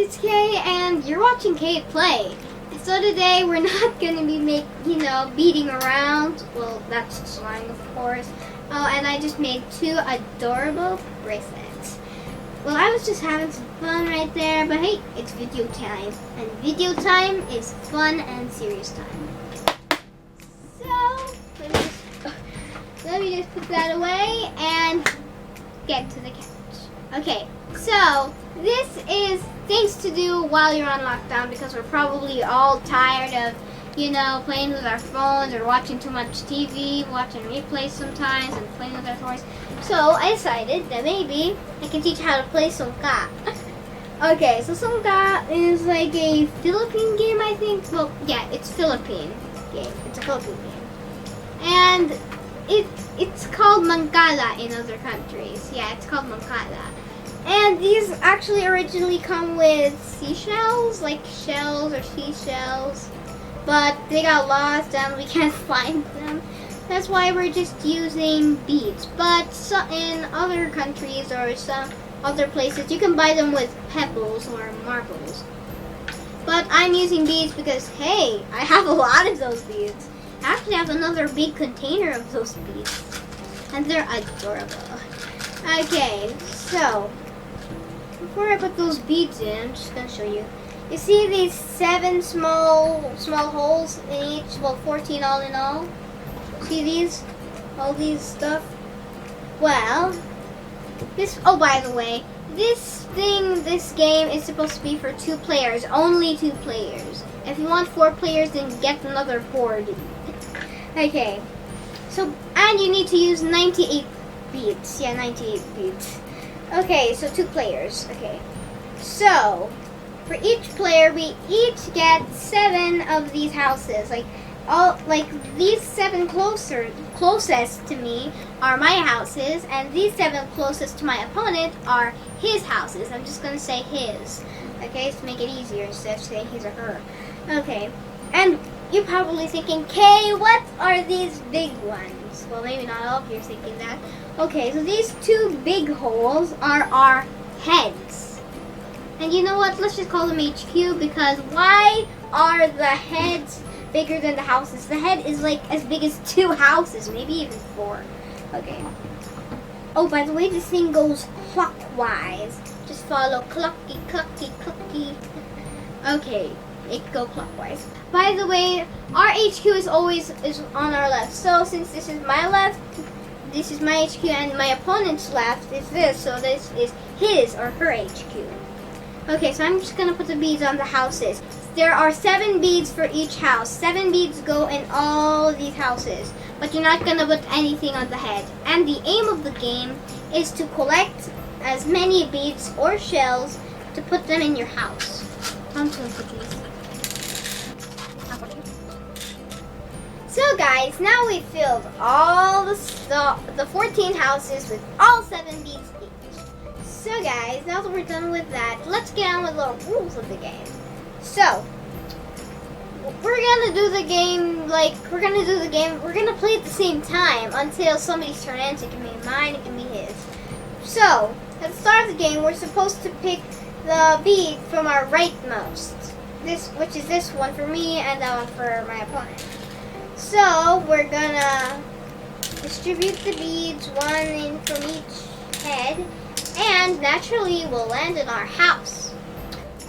it's Kay, and you're watching Kay play. So today we're not gonna be beating around. Well, that's slang, of course. Oh, and I just made 2 adorable bracelets. Well, I was just having some fun right there, but hey, it's video time, and video time is fun and serious time. So let me just put that away and get to the couch. Okay, so this is things to do while you're on lockdown because we're probably all tired of, playing with our phones or watching too much TV, watching replays sometimes, and playing with our toys. So I decided that maybe I can teach how to play Sungka. Okay, so Sungka is like a Philippine game, I think. Well, yeah, it's Philippine game. It's a Philippine game. And it's called Mangkala in other countries. Yeah, it's called Mangkala. And these actually originally come with seashells, like shells or seashells. But they got lost and we can't find them. That's why we're just using beads. But in other countries or some other places, you can buy them with pebbles or marbles. But I'm using beads because, hey, I have a lot of those beads. I actually have another big container of those beads. And they're adorable. Okay, so before I put those beads in, I'm just going to show you. You see these 7 small holes in each, well, 14 all in all? See these? All these stuff? Well, oh, by the way, this game is supposed to be for 2 players, only 2 players. If you want 4 players, then get another board. Okay, so, and you need to use 98 beads. Yeah, 98 beads. Okay, so 2 players. Okay, so for each player, we each get 7 of these houses. Like these 7 closest to me are my houses, and these 7 closest to my opponent are his houses. I'm just gonna say his, okay, to make it easier instead of saying his or her. Okay, and you're probably thinking, Kay, what are these big ones? Well, maybe not all of you are thinking that. Okay, so these 2 big holes are our heads. And you know what? Let's just call them HQ, because why are the heads bigger than the houses? The head is like as big as 2 houses, maybe even 4. Okay. Oh, by the way, this thing goes clockwise. Just follow clucky, clucky, clucky. Okay, it go clockwise. By the way, our HQ is always on our left. So since this is my left, this is my HQ, and my opponent's left is this. So this is his or her HQ. Okay, so I'm just going to put the beads on the houses. There are 7 beads for each house. 7 beads go in all of these houses. But you're not going to put anything on the head. And the aim of the game is to collect as many beads or shells to put them in your house. I'm just going to put these. So guys, now we've filled all the 14 houses with all 7 beads each. So guys, now that we're done with that, let's get on with the rules of the game. So, we're gonna do the game, we're gonna play at the same time until somebody's turn ends. It can be mine, it can be his. So, at the start of the game, we're supposed to pick the bead from our rightmost. Which is this one for me, and that one for my opponent. So, we're gonna distribute the beads, 1 in from each head, and naturally we'll land in our house.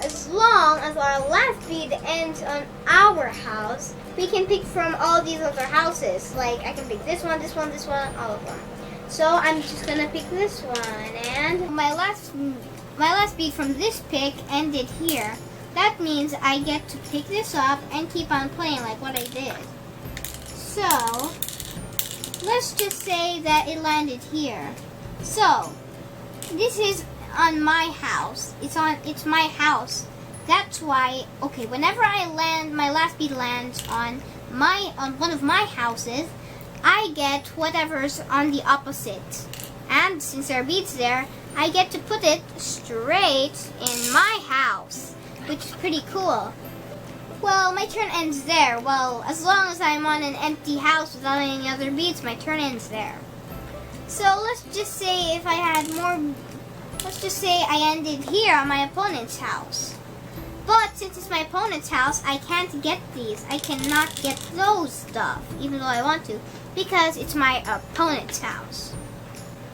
As long as our last bead ends on our house, we can pick from all these other houses. Like I can pick this one, this one, this one, all of them. So I'm just gonna pick this one, and my last bead from this pick ended here. That means I get to pick this up and keep on playing like what I did. So let's just say that it landed here. So this is on my house. It's my house. That's why, okay, whenever my last bead lands on one of my houses, I get whatever's on the opposite. And since there are beads there, I get to put it straight in my house, which is pretty cool. Well, my turn ends there. Well, as long as I'm on an empty house without any other beads, my turn ends there. So let's just say if I had more, let's just say I ended here on my opponent's house. But since it's my opponent's house, I can't get these. I cannot get those stuff, even though I want to, because it's my opponent's house.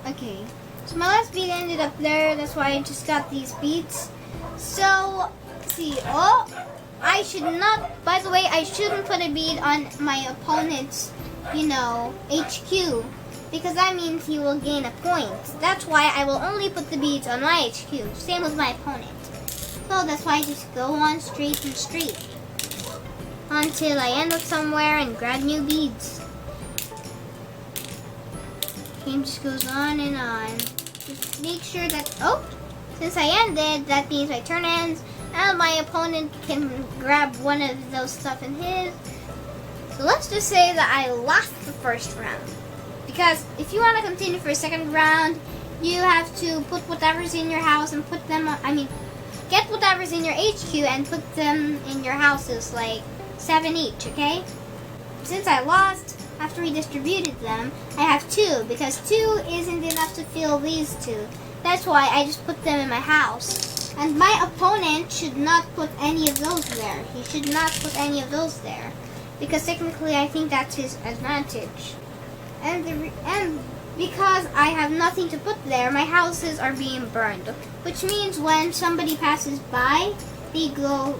Okay, so my last bead ended up there. That's why I just got these beads. So, see, oh, I should not, by the way, I shouldn't put a bead on my opponent's, HQ. Because that means he will gain a point. That's why I will only put the beads on my HQ. Same with my opponent. So that's why I just go on straight and straight. Until I end up somewhere and grab new beads. Game just goes on and on. Just make sure that, since I ended, that means my turn ends. And my opponent can grab one of those stuff in his. So let's just say that I lost the first round. Because if you want to continue for a second round, you have to put whatever's in your house and put them on, get whatever's in your HQ and put them in your houses, like 7 each, okay? Since I lost, after we distributed them, I have 2, because 2 isn't enough to fill these 2. That's why I just put them in my house. And my opponent should not put any of those there. He should not put any of those there. Because technically, I think that's his advantage. And because I have nothing to put there, my houses are being burned. Which means when somebody passes by, they go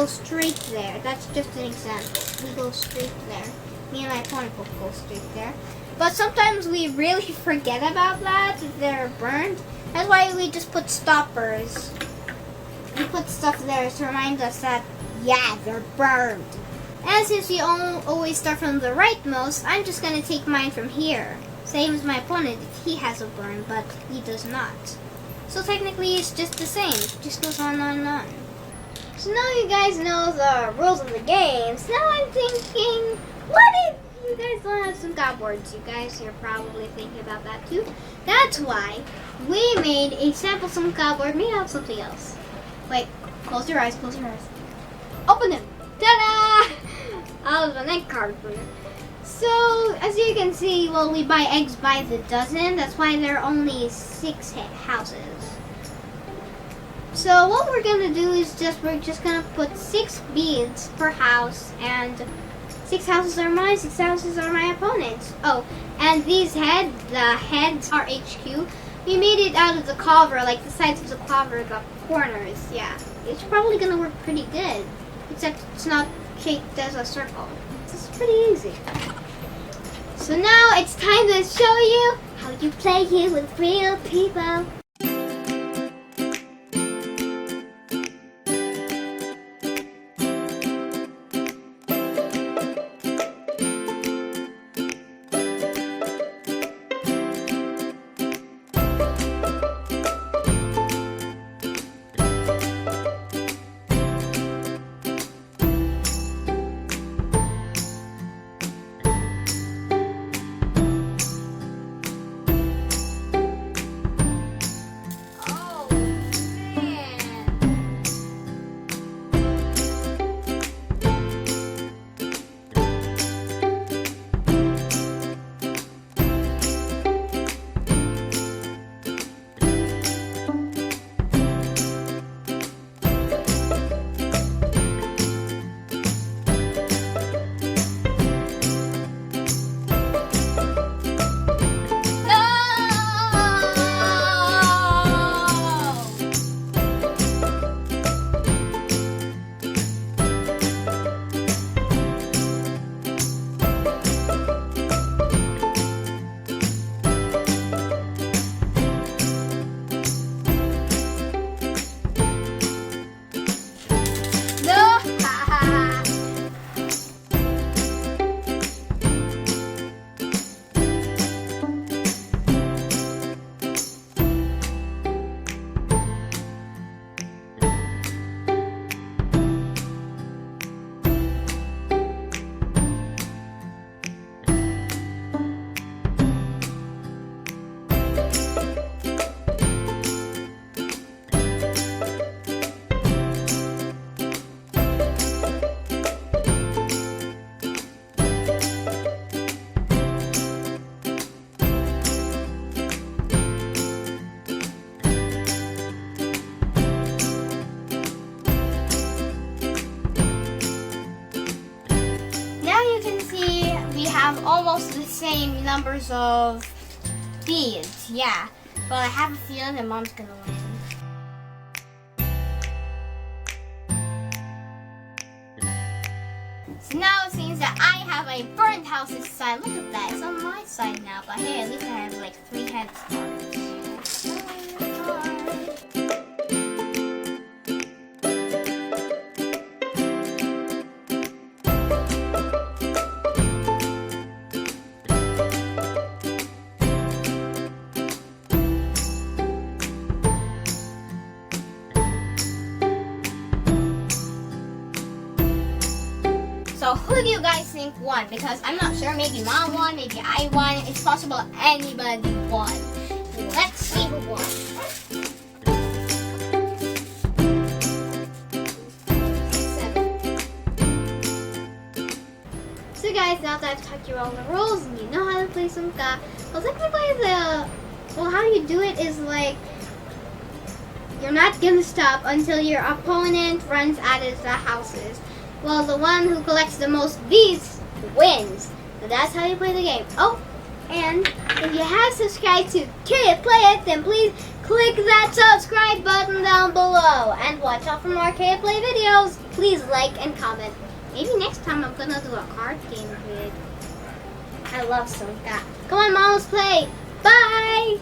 straight there. That's just an example. We go straight there. Me and my opponent will go straight there. But sometimes we really forget about that, if they're burned. That's why we just put stoppers. We put stuff there to remind us that, yeah, they're burned. And since we always start from the rightmost, I'm just going to take mine from here. Same as my opponent, he has a burn, but he does not. So technically it's just the same. It just goes on and on. So now you guys know the rules of the game. So now I'm thinking, what if you guys don't have Sungka boards? You guys are probably thinking about that too. That's why we made a sample Sungka board made out of something else. Wait, close your eyes, close your eyes. Open them. Ta-da! Out of an egg carton. So, as you can see, well, we buy eggs by the dozen. That's why there are only 6 houses. So, what we're gonna do is we're just gonna put 6 beads per house, and 6 houses are mine, 6 houses are my opponent's. Oh, and the heads are HQ. We made it out of the cover, like the sides of the cover, the corners. Yeah, it's probably gonna work pretty good. Except it's not shaped as a circle. It's pretty easy. So now it's time to show you how you play here with real people. numbers of beads. Yeah. Well, I have a feeling that Mom's gonna win. So now it seems that I have a burnt house this side. Look at that. It's on my side now. But hey, at least I have like 3 head stars. So who do you guys think won? Because I'm not sure. Maybe Mom won, maybe I won. It's possible anybody won. Let's see who won. So guys, now that I've taught you all the rules and you know how to play Sungka, well technically how you do it is like, you're not gonna stop until your opponent runs out of the houses. Well, the one who collects the most beads wins. So that's how you play the game. Oh, and if you have subscribed to Kid Play It, then please click that subscribe button down below. And watch out for more Kid Play videos. Please like and comment. Maybe next time I'm gonna do a card game vid. I love Sungka. Come on, Mom, let's play. Bye!